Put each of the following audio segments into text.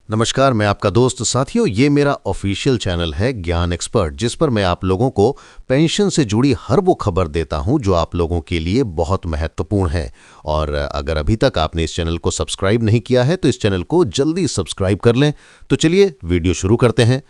नमस्कार, मैं आपका दोस्त। साथियों, ये मेरा ऑफिशियल चैनल है ज्ञान एक्सपर्ट, जिस पर मैं आप लोगों को पेंशन से जुड़ी हर वो खबर देता हूं जो आप लोगों के लिए बहुत महत्वपूर्ण है। और अगर अभी तक आपने इस चैनल को सब्सक्राइब नहीं किया है तो इस चैनल को जल्दी सब्सक्राइब कर लें। तो चलिए वीडियो शुरू करते हैं।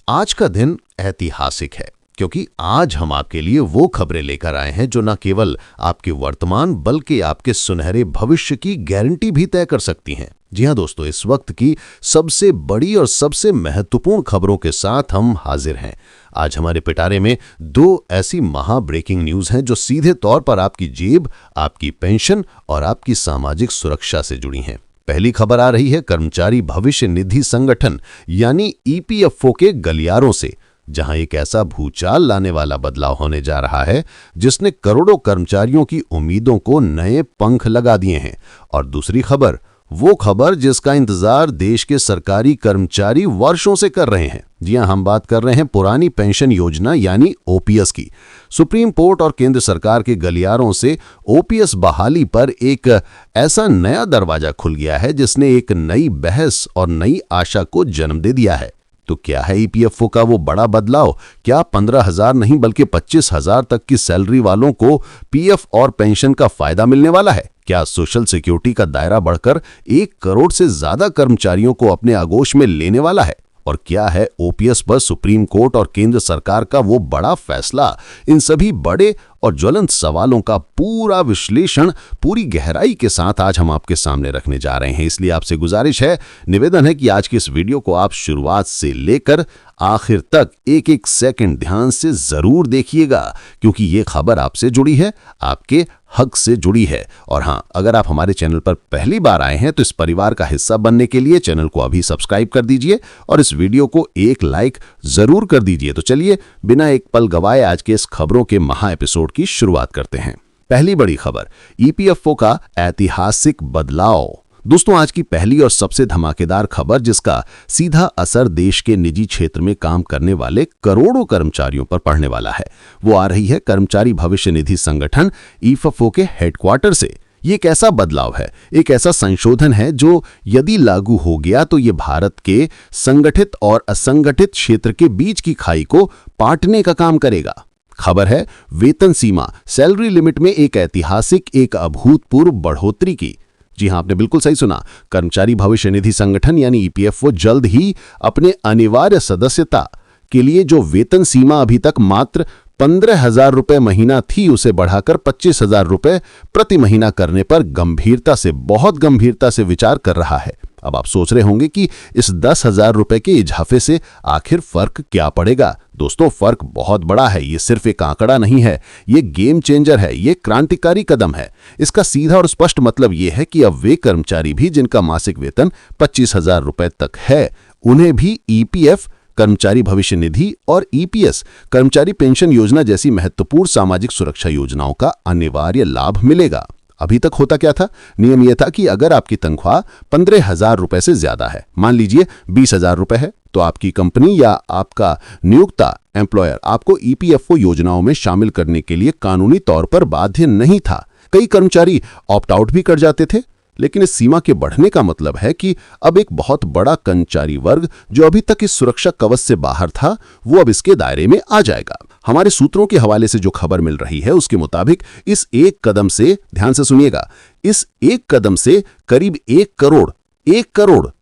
आज का दिन ऐतिहासिक है क्योंकि आज हम आपके लिए वो खबरें लेकर आए हैं जो न केवल आपके वर्तमान बल्कि आपके सुनहरे भविष्य की गारंटी भी तय कर सकती हैं। जी हाँ दोस्तों, इस वक्त की सबसे बड़ी और सबसे महत्वपूर्ण खबरों के साथ हम हाजिर हैं। आज हमारे पिटारे में दो ऐसी महा ब्रेकिंग न्यूज हैं जो सीधे तौर पर आपकी जेब, आपकी पेंशन और आपकी सामाजिक सुरक्षा से जुड़ी हैं। पहली खबर आ रही है कर्मचारी भविष्य निधि संगठन यानी ईपीएफओ के गलियारों से, जहां एक ऐसा भूचाल लाने वाला बदलाव होने जा रहा है जिसने करोड़ों कर्मचारियों की उम्मीदों को नए पंख लगा दिए हैं। और दूसरी खबर, वो खबर जिसका इंतजार देश के सरकारी कर्मचारी वर्षों से कर रहे हैं। जी हां, हम बात कर रहे हैं पुरानी पेंशन योजना यानी ओपीएस की। सुप्रीम कोर्ट और केंद्र सरकार के गलियारों से ओपीएस बहाली पर एक ऐसा नया दरवाजा खुल गया है जिसने एक नई बहस और नई आशा को जन्म दे दिया है। तो क्या है ईपीएफओ का वो बड़ा बदलाव? क्या 15,000 नहीं बल्कि 25,000 तक की सैलरी वालों को पीएफ और पेंशन का फायदा मिलने वाला है? क्या सोशल सिक्योरिटी का दायरा बढ़कर 1 करोड़ से ज्यादा कर्मचारियों को अपने आगोश में लेने वाला है? और क्या है ओपीएस पर सुप्रीम कोर्ट और केंद्र सरकार का वो बड़ा फैसला? इन सभी बड़े और ज्वलंत सवालों का पूरा विश्लेषण पूरी गहराई के साथ आज हम आपके सामने रखने जा रहे हैं। इसलिए आपसे गुजारिश है, निवेदन है कि आज की इस वीडियो को आप शुरुआत से लेकर आखिर तक एक एक सेकंड ध्यान से जरूर देखिएगा, क्योंकि ये खबर आपसे जुड़ी है, आपके हक से जुड़ी है। और हाँ, अगर आप हमारे चैनल पर पहली बार आए हैं तो इस परिवार का हिस्सा बनने के लिए चैनल को अभी सब्सक्राइब कर दीजिए और इस वीडियो को एक लाइक जरूर कर दीजिए। तो चलिए बिना एक पल गवाए आज के इस खबरों के महा एपिसोड की शुरुआत करते हैं। पहली बड़ी खबर, ईपीएफओ का ऐतिहासिक बदलाव। दोस्तों, आज की पहली और सबसे धमाकेदार खबर जिसका सीधा असर देश के निजी क्षेत्र में काम करने वाले करोड़ों कर्मचारियों पर पड़ने वाला है, वो आ रही है कर्मचारी भविष्य निधि संगठन ईपीएफओ के हेडक्वार्टर से। ये एक ऐसा बदलाव है, एक ऐसा संशोधन है जो यदि लागू हो गया तो ये भारत के संगठित और असंगठित क्षेत्र के बीच की खाई को पाटने का काम करेगा। खबर है वेतन सीमा, सैलरी लिमिट में एक ऐतिहासिक, एक अभूतपूर्व बढ़ोतरी की। जी हां, आपने बिल्कुल सही सुना। कर्मचारी भविष्य निधि संगठन यानी ईपीएफओ जल्द ही अपने अनिवार्य सदस्यता के लिए जो वेतन सीमा अभी तक मात्र 15,000 रुपए महीना थी, उसे बढ़ाकर 25,000 रुपए प्रति महीना करने पर गंभीरता से, बहुत गंभीरता से विचार कर रहा है। अब आप सोच रहे होंगे कि इस 10,000 रुपए के इजाफे से आखिर फर्क क्या पड़ेगा? दोस्तों, फर्क बहुत बड़ा है। ये सिर्फ एक आंकड़ा नहीं है, ये गेम चेंजर है, ये क्रांतिकारी कदम है। इसका सीधा और स्पष्ट मतलब ये है कि अब वे कर्मचारी भी जिनका मासिक वेतन 25,000 रुपए तक है, उन्हें भी ईपीएफ कर्मचारी भविष्य निधि और ईपीएस कर्मचारी पेंशन योजना जैसी महत्वपूर्ण सामाजिक सुरक्षा योजनाओं का अनिवार्य लाभ मिलेगा। अभी तक होता क्या था? नियम यह था कि अगर आपकी तनख्वाह 15,000 रुपए से ज्यादा है, मान लीजिए 20,000 रुपए है, तो आपकी कंपनी या आपका नियोक्ता एम्प्लॉयर आपको ईपीएफओ योजनाओं में शामिल करने के लिए कानूनी तौर पर बाध्य नहीं था। कई कर्मचारी ऑप्ट आउट भी कर जाते थे। लेकिन इस सीमा के बढ़ने का मतलब है कि अब एक बहुत बड़ा कर्मचारी वर्ग जो अभी तक इस सुरक्षा कवच से बाहर था, वो अब इसके दायरे में आ जाएगा। हमारे सूत्रों के हवाले से जो खबर मिल रही है उसके मुताबिक इस एक कदम से, ध्यान से सुनिएगा, इस एक कदम से करीब 1 करोड़,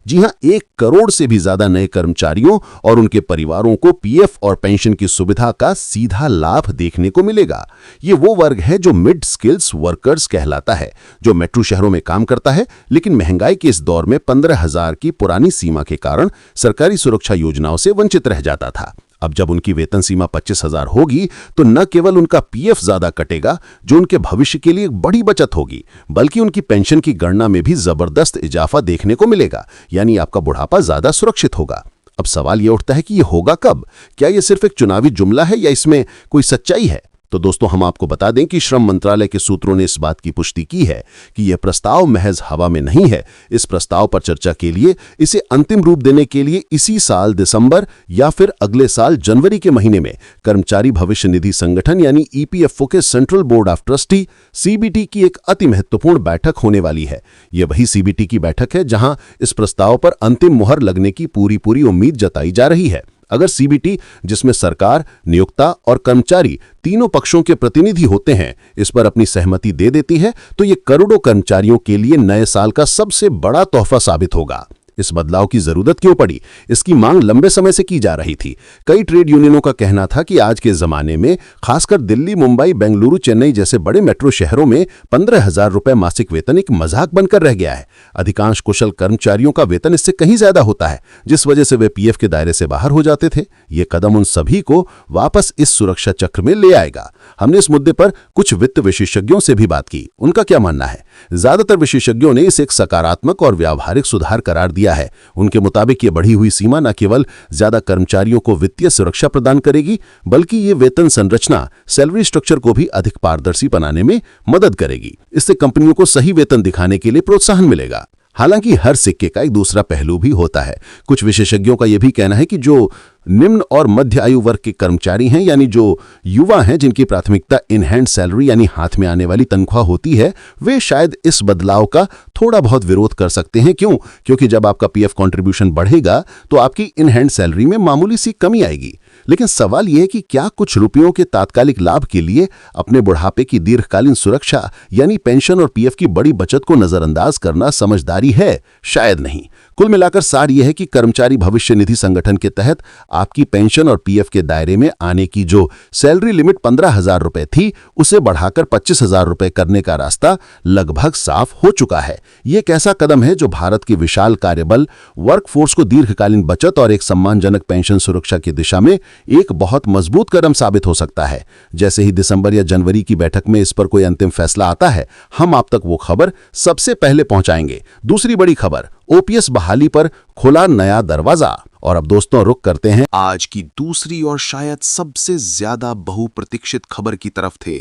जी हां, 1 करोड़ से भी ज्यादा नए कर्मचारियों और उनके परिवारों को पीएफ और पेंशन की सुविधा का सीधा लाभ देखने को मिलेगा। ये वो वर्ग है जो मिड स्किल्स वर्कर्स कहलाता है, जो मेट्रो शहरों में काम करता है, लेकिन महंगाई के इस दौर में 15,000 की पुरानी सीमा के कारण सरकारी सुरक्षा योजनाओं से वंचित रह जाता था। अब जब उनकी वेतन सीमा 25,000 होगी तो न केवल उनका पीएफ ज्यादा कटेगा, जो उनके भविष्य के लिए एक बड़ी बचत होगी, बल्कि उनकी पेंशन की गणना में भी जबरदस्त इजाफा देखने को मिलेगा। यानी आपका बुढ़ापा ज्यादा सुरक्षित होगा। अब सवाल यह उठता है कि यह होगा कब? क्या यह सिर्फ एक चुनावी जुमला है या इसमें कोई सच्चाई है? तो दोस्तों, हम आपको बता दें कि श्रम मंत्रालय के सूत्रों ने इस बात की पुष्टि की है कि यह प्रस्ताव महज हवा में नहीं है। इस प्रस्ताव पर चर्चा के लिए इसे अंतिम रूप देने के लिए इसी साल दिसंबर या फिर अगले साल जनवरी के महीने में कर्मचारी भविष्य निधि संगठन यानी ईपीएफओ के central board of trustee CBT की एक अति महत्वपूर्ण बैठक होने वाली है। यह वही सीबीटी की बैठक है जहां इस प्रस्ताव पर अंतिम मुहर लगने की पूरी उम्मीद जताई जा रही है। अगर सीबीटी, जिसमें सरकार, नियोक्ता और कर्मचारी तीनों पक्षों के प्रतिनिधि होते हैं, इस पर अपनी सहमति दे देती है तो ये करोड़ों कर्मचारियों के लिए नए साल का सबसे बड़ा तोहफा साबित होगा। इस बदलाव की जरूरत क्यों पड़ी? इसकी मांग लंबे समय से की जा रही थी। कई ट्रेड यूनियनों का कहना था कि आज के जमाने में खासकर दिल्ली, मुंबई, बेंगलुरु, चेन्नई जैसे बड़े मेट्रो शहरों में 15,000 रुपए मासिक वेतन एक मजाक बनकर रह गया है। अधिकांश कुशल कर्मचारियों का वेतन इससे कहीं ज्यादा होता है, जिस वजह से वे पीएफ के दायरे से बाहर हो जाते थे। ये कदम उन सभी को वापस इस सुरक्षा चक्र में ले आएगा। हमने इस मुद्दे पर कुछ वित्त विशेषज्ञों से भी बात की। उनका क्या मानना है? ज्यादातर विशेषज्ञों ने इसे एक सकारात्मक और व्यावहारिक सुधार करार दिया है। उनके मुताबिक ये बढ़ी हुई सीमा न केवल ज्यादा कर्मचारियों को वित्तीय सुरक्षा प्रदान करेगी, बल्कि ये वेतन संरचना, सैलरी स्ट्रक्चर को भी अधिक पारदर्शी बनाने में मदद करेगी। इससे कंपनियों को सही वेतन दिखाने के लिए प्रोत्साहन मिलेगा। हालांकि हर सिक्के का एक दूसरा पहलू भी होता है। कुछ विशेषज्ञों का यह भी कहना है कि जो निम्न और मध्य आयु वर्ग के कर्मचारी हैं, यानी जो युवा हैं जिनकी प्राथमिकता इन हैंड सैलरी यानी हाथ में आने वाली तनख्वाह होती है, वे शायद इस बदलाव का थोड़ा बहुत विरोध कर सकते हैं। क्यों? क्योंकि जब आपका पीएफ कंट्रीब्यूशन बढ़ेगा तो आपकी इन हैंड सैलरी में मामूली सी कमी आएगी। लेकिन सवाल यह है कि क्या कुछ रुपयों के तात्कालिक लाभ के लिए अपने बुढ़ापे की दीर्घकालीन सुरक्षा यानी पेंशन और पीएफ की बड़ी बचत को नजरअंदाज करना समझदारी है? शायद नहीं। कुल मिलाकर सार यह है कि कर्मचारी भविष्य निधि संगठन के तहत आपकी पेंशन और पीएफ के दायरे में आने की जो सैलरी लिमिट 15,000 रुपए थी, उसे बढ़ाकर 25,000 रुपए करने का रास्ता लगभग साफ हो चुका है। यह एक ऐसा कदम है जो भारत के विशाल कार्यबल, वर्कफोर्स को दीर्घकालीन बचत और एक सम्मानजनक पेंशन सुरक्षा की दिशा में एक बहुत मजबूत कदम साबित हो सकता है। जैसे ही दिसंबर या जनवरी की बैठक में इस पर कोई अंतिम फैसला आता है, हम आप तक वो खबर सबसे पहले पहुंचाएंगे। दूसरी बड़ी खबर, ओपीएस बहाली पर खुला नया दरवाजा। और अब दोस्तों रुक करते हैं आज की दूसरी और शायद सबसे ज्यादा बहुप्रतीक्षित खबर की तरफ थे।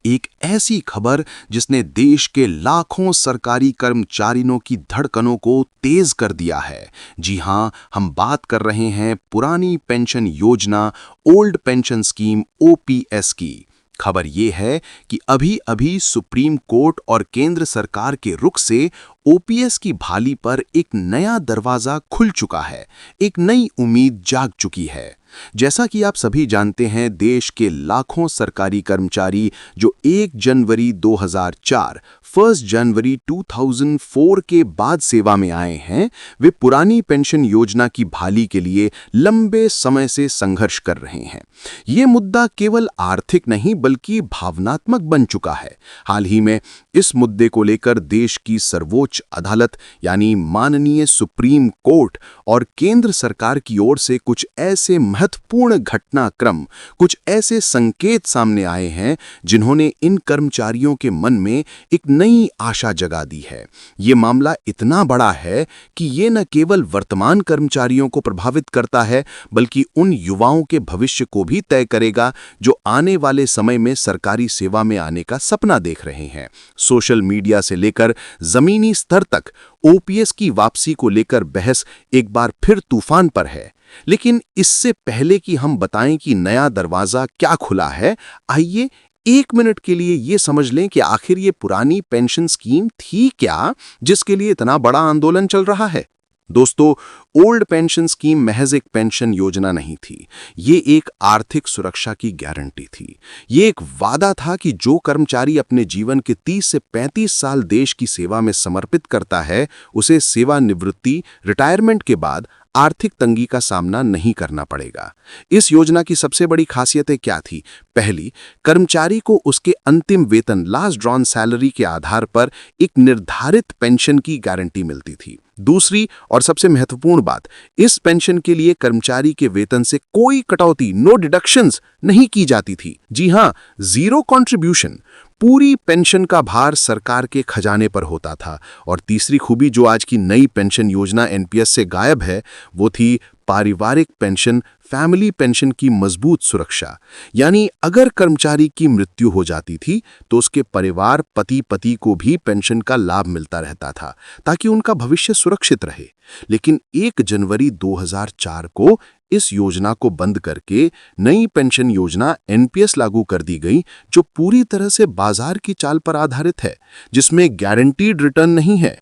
एक ऐसी खबर जिसने देश के लाखों सरकारी कर्मचारियों की धड़कनों को तेज कर दिया है। जी हां, हम बात कर रहे हैं पुरानी पेंशन योजना, ओल्ड पेंशन स्कीम ओपीएस की। खबर यह है कि अभी अभी सुप्रीम कोर्ट और केंद्र सरकार के रुख से ओपीएस की भाली पर एक नया दरवाजा खुल चुका है, एक नई उम्मीद जाग चुकी है। जैसा कि आप सभी जानते हैं, देश के लाखों सरकारी कर्मचारी जो 1 जनवरी 2004, 1 जनवरी 2004 के बाद सेवा में आए हैं, वे पुरानी पेंशन योजना की भाली के लिए लंबे समय से संघर्ष कर रहे हैं। ये मुद्दा केवल आर्थिक नहीं बल्कि भावनात्मक बन चुका है। हाल ही में इस मुद्दे को लेकर देश की सर्वोच्च अदालत यानी माननीय सुप्रीम कोर्ट और केंद्र सरकार की ओर से कुछ ऐसे महत्वपूर्ण घटनाक्रम, कुछ ऐसे संकेत सामने आए हैं जिन्होंने इन कर्मचारियों के मन में एक नई आशा जगा दी है। ये मामला इतना बड़ा है कि ये न केवल वर्तमान कर्मचारियों को प्रभावित करता है बल्कि उन युवाओं के भविष्य को भी तय करेगा जो आने वाले समय में सरकारी सेवा में आने का सपना देख रहे हैं। सोशल मीडिया से लेकर जमीनी स्तर तक ओपीएस की वापसी को लेकर बहस एक बार फिर तूफान पर है। लेकिन इससे पहले कि हम बताएं कि नया दरवाजा क्या खुला है, आइए 1 मिनट के लिए ये समझ लें कि आखिर ये पुरानी पेंशन स्कीम थी क्या जिसके लिए इतना बड़ा आंदोलन चल रहा है। दोस्तों, ओल्ड पेंशन स्कीम महज एक पेंशन योजना नहीं थी, ये एक आर्थिक सुरक्षा की गारंटी थी। ये एक वादा था कि जो कर्मचारी अपने जीवन के 30 से 35 साल देश की सेवा में समर्पित करता है, उसे सेवानिवृत्ति, रिटायरमेंट के बाद आर्थिक तंगी का सामना नहीं करना पड़ेगा। इस योजना की सबसे बड़ी खासियतें क्या थी? पहली, कर्मचारी को उसके अंतिम वेतन, लास्ट ड्रॉन सैलरी के आधार पर एक निर्धारित पेंशन की गारंटी मिलती थी। दूसरी और सबसे महत्वपूर्ण बात, इस पेंशन के लिए कर्मचारी के वेतन से कोई कटौती, नो डिडक्शंस नहीं की जाती थी। जी हां, जीरो कंट्रीब्यूशन। पूरी पेंशन का भार सरकार के खजाने पर होता था। और तीसरी खूबी जो आज की नई पेंशन योजना एनपीएस से गायब है, वो थी पारिवारिक पेंशन, फैमिली पेंशन की मजबूत सुरक्षा। यानी अगर कर्मचारी की मृत्यु हो जाती थी तो उसके परिवार, पति पति को भी पेंशन का लाभ मिलता रहता था ताकि उनका भविष्य सुरक्षित रहे। लेकिन 1 जनवरी 2004 को इस योजना को बंद करके नई पेंशन योजना एनपीएस लागू कर दी गई, जो पूरी तरह से बाजार की चाल पर आधारित है, जिसमें गारंटीड रिटर्न नहीं है।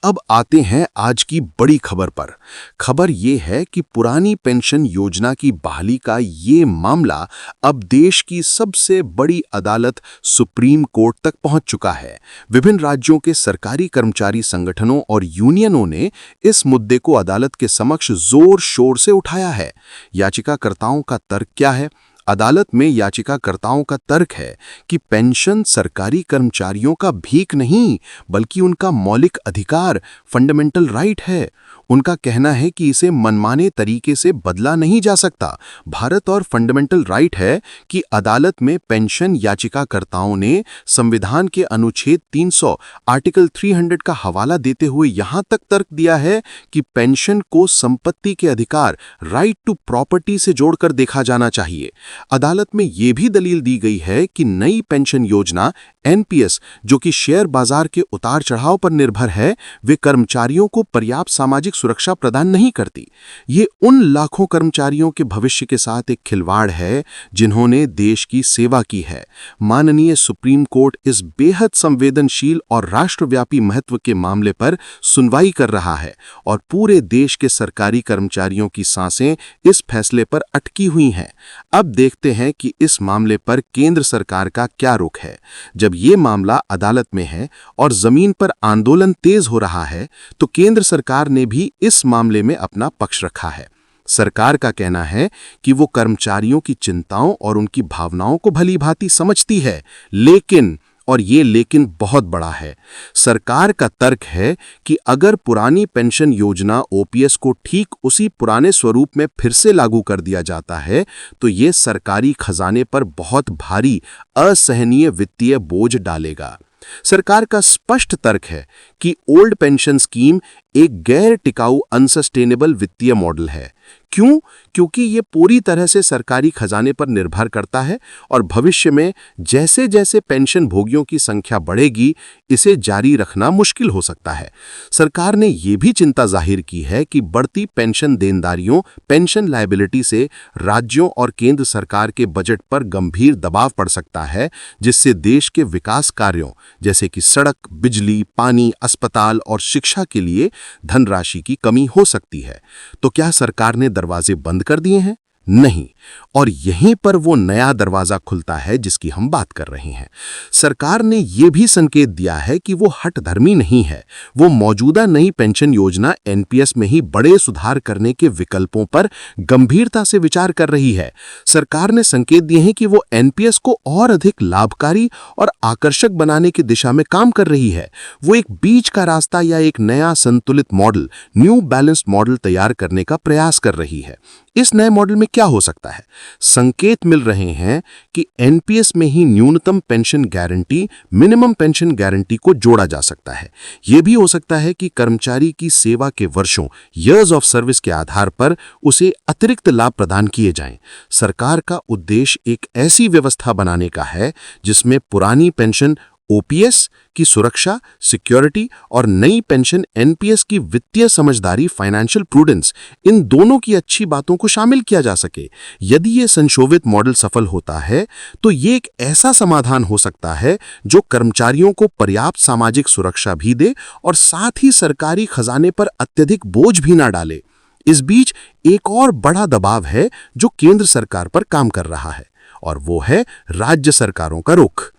अब आते हैं आज की बड़ी खबर पर। खबर ये है कि पुरानी पेंशन योजना की बहाली का ये मामला अब देश की सबसे बड़ी अदालत सुप्रीम कोर्ट तक पहुंच चुका है। विभिन्न राज्यों के सरकारी कर्मचारी संगठनों और यूनियनों ने इस मुद्दे को अदालत के समक्ष जोर शोर से उठाया है। याचिकाकर्ताओं का तर्क क्या है? अदालत में याचिकाकर्ताओं का तर्क है कि पेंशन सरकारी कर्मचारियों का भीख नहीं, बल्कि उनका मौलिक अधिकार, फंडामेंटल राइट है। उनका कहना है कि इसे मनमाने तरीके से बदला नहीं जा सकता। भारत और फंडामेंटल राइट है कि अदालत में पेंशन याचिकाकर्ताओं ने संविधान के अनुच्छेद 300 आर्टिकल 300 का हवाला देते हुए यहां तक तर्क दिया है कि पेंशन को संपत्ति के अधिकार, राइट टू प्रॉपर्टी से जोड़कर देखा जाना चाहिए। अदालत में यह भी दलील दी गई है कि नई पेंशन योजना एनपीएस, जो कि शेयर बाजार के उतार चढ़ाव पर निर्भर है, वे कर्मचारियों को पर्याप्त सामाजिक सुरक्षा प्रदान नहीं करती। ये उन लाखों कर्मचारियों के भविष्य के साथ एक खिलवाड़ है जिन्होंने देश की सेवा की है। माननीय सुप्रीम कोर्ट इस बेहद संवेदनशील और राष्ट्रव्यापी महत्व के मामले पर सुनवाई कर रहा है और पूरे देश के सरकारी कर्मचारियों की सांसें इस फैसले पर अटकी हुई हैं। अब देखते हैं कि इस मामले पर केंद्र सरकार का क्या रुख है। जब ये मामला अदालत में है और जमीन पर आंदोलन तेज हो रहा है, तो केंद्र सरकार ने भी इस मामले में अपना पक्ष रखा है। सरकार का कहना है कि वो कर्मचारियों की चिंताओं और उनकी भावनाओं को भलीभांति समझती है, लेकिन, और ये लेकिन बहुत बड़ा है, सरकार का तर्क है कि अगर पुरानी पेंशन योजना ओपीएस को ठीक उसी पुराने स्वरूप में फिर से लागू कर दिया जाता है तो ये सरकारी खजाने पर बहुत भारी, असहनीय वित्तीय बोझ डालेगा। सरकार का स्पष्ट तर्क है कि ओल्ड पेंशन स्कीम एक गैर टिकाऊ, अनसस्टेनेबल वित्तीय मॉडल है। क्यों? क्योंकि ये पूरी तरह से सरकारी खजाने पर निर्भर करता है और भविष्य में जैसे जैसे पेंशन भोगियों की संख्या बढ़ेगी, इसे जारी रखना मुश्किल हो सकता है। सरकार ने यह भी चिंता जाहिर की है कि बढ़ती पेंशन देनदारियों, पेंशन लायबिलिटी से राज्यों और केंद्र सरकार के बजट पर गंभीर दबाव पड़ सकता है, जिससे देश के विकास कार्यों जैसे कि सड़क, बिजली, पानी, अस्पताल और शिक्षा के लिए धनराशि की कमी हो सकती है। तो क्या सरकार ने दरवाजे बंद कर दिए हैं? नहीं। और यहीं पर वो नया दरवाजा खुलता है जिसकी हम बात कर रहे हैं। सरकार ने यह भी संकेत दिया है कि वो हठधर्मी नहीं है। वो मौजूदा नई पेंशन योजना एनपीएस में ही बड़े सुधार करने के विकल्पों पर गंभीरता से विचार कर रही है। सरकार ने संकेत दिए हैं कि वो एनपीएस को और अधिक लाभकारी और आकर्षक बनाने की दिशा में काम कर रही है। वो एक बीच का रास्ता या एक नया संतुलित मॉडल, न्यू बैलेंस्ड मॉडल तैयार करने का प्रयास कर रही है। इस नए मॉडल में क्या हो सकता है? संकेत मिल रहे हैं कि एनपीएस में ही न्यूनतम pension guarantee, minimum pension guarantee को जोड़ा जा सकता है। यह भी हो सकता है कि कर्मचारी की सेवा के वर्षों, ईयर्स ऑफ सर्विस के आधार पर उसे अतिरिक्त लाभ प्रदान किए जाएं। सरकार का उद्देश्य एक ऐसी व्यवस्था बनाने का है जिसमें पुरानी पेंशन ओपीएस की सुरक्षा, सिक्योरिटी और नई पेंशन एनपीएस की वित्तीय समझदारी, फाइनेंशियल प्रूडेंस, इन दोनों की अच्छी बातों को शामिल किया जा सके। यदि ये संशोधित मॉडल सफल होता है तो ये एक ऐसा समाधान हो सकता है जो कर्मचारियों को पर्याप्त सामाजिक सुरक्षा भी दे और साथ ही सरकारी खजाने पर अत्यधिक बोझ भी ना डाले। इस बीच एक और बड़ा दबाव है जो केंद्र सरकार पर काम कर रहा है, और वो है राज्य सरकारों का रुख।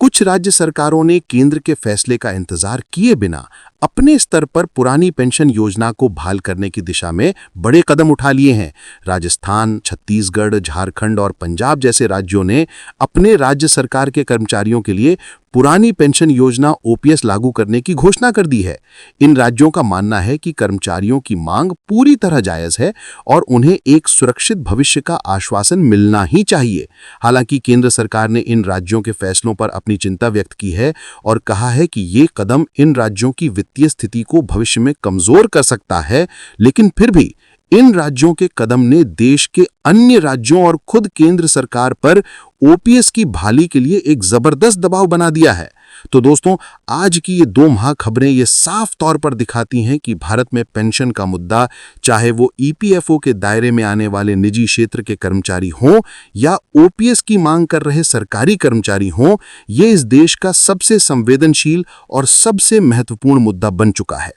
कुछ राज्य सरकारों ने केंद्र के फैसले का इंतजार किए बिना अपने स्तर पर पुरानी पेंशन योजना को बहाल करने की दिशा में बड़े कदम उठा लिए हैं। राजस्थान, छत्तीसगढ़, झारखंड और पंजाब जैसे राज्यों ने अपने राज्य सरकार के कर्मचारियों के लिए पुरानी पेंशन योजना ओपीएस लागू करने की घोषणा कर दी है। इन राज्यों का मानना है कि कर्मचारियों की मांग पूरी तरह जायज है और उन्हें एक सुरक्षित भविष्य का आश्वासन मिलना ही चाहिए। हालांकि केंद्र सरकार ने इन राज्यों के फैसलों पर अपनी चिंता व्यक्त की है और कहा है कि ये कदम इन राज्यों की वित्तीय स्थिति को भविष्य में कमजोर कर सकता है, लेकिन फिर भी इन राज्यों के कदम ने देश के अन्य राज्यों और खुद केंद्र सरकार पर ओपीएस की बहाली के लिए एक जबरदस्त दबाव बना दिया है। तो दोस्तों, आज की ये 2 महाखबरें ये साफ तौर पर दिखाती हैं कि भारत में पेंशन का मुद्दा, चाहे वो ईपीएफओ के दायरे में आने वाले निजी क्षेत्र के कर्मचारी हों या ओपीएस की मांग कर रहे सरकारी कर्मचारी हों, ये इस देश का सबसे संवेदनशील और सबसे महत्वपूर्ण मुद्दा बन चुका है।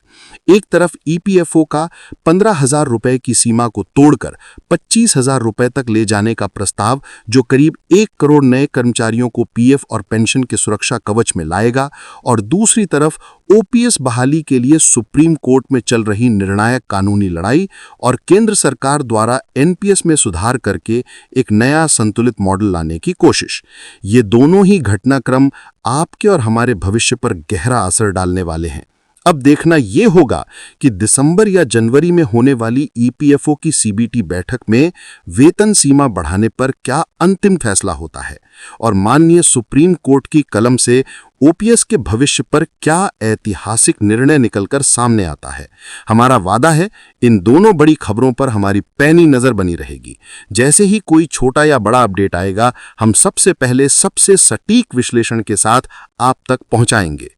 एक तरफ ईपीएफओ का 15,000 रुपए की सीमा को तोड़कर 25,000 रुपए तक ले जाने का प्रस्ताव, जो करीब 1 करोड़ नए कर्मचारियों को पीएफ और पेंशन के सुरक्षा कवच में लाएगा, और दूसरी तरफ ओपीएस बहाली के लिए सुप्रीम कोर्ट में चल रही निर्णायक कानूनी लड़ाई और केंद्र सरकार द्वारा एनपीएस में सुधार करके एक नया संतुलित मॉडल लाने की कोशिश। ये दोनों ही घटनाक्रम आपके और हमारे भविष्य पर गहरा असर डालने वाले हैं। अब देखना यह होगा कि दिसंबर या जनवरी में होने वाली ईपीएफओ की सीबीटी बैठक में वेतन सीमा बढ़ाने पर क्या अंतिम फैसला होता है, और माननीय सुप्रीम कोर्ट की कलम से ओपीएस के भविष्य पर क्या ऐतिहासिक निर्णय निकलकर सामने आता है। हमारा वादा है, इन दोनों बड़ी खबरों पर हमारी पैनी नजर बनी रहेगी। जैसे ही कोई छोटा या बड़ा अपडेट आएगा, हम सबसे पहले सबसे सटीक विश्लेषण के साथ आप तक पहुंचाएंगे।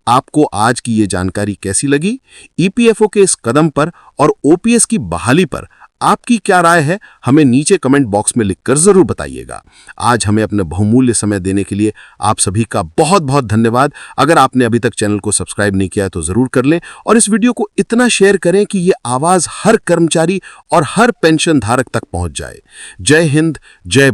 आपको आज की ये जानकारी कैसी लगी? ईपीएफओ के इस कदम पर और ओपीएस की बहाली पर आपकी क्या राय है? हमें नीचे कमेंट बॉक्स में लिखकर जरूर बताइएगा। आज हमें अपने बहुमूल्य समय देने के लिए आप सभी का बहुत बहुत धन्यवाद। अगर आपने अभी तक चैनल को सब्सक्राइब नहीं किया है तो जरूर कर लें, और इस वीडियो को इतना शेयर करें कि ये आवाज हर कर्मचारी और हर पेंशन धारक तक पहुंच जाए। जय हिंद, जय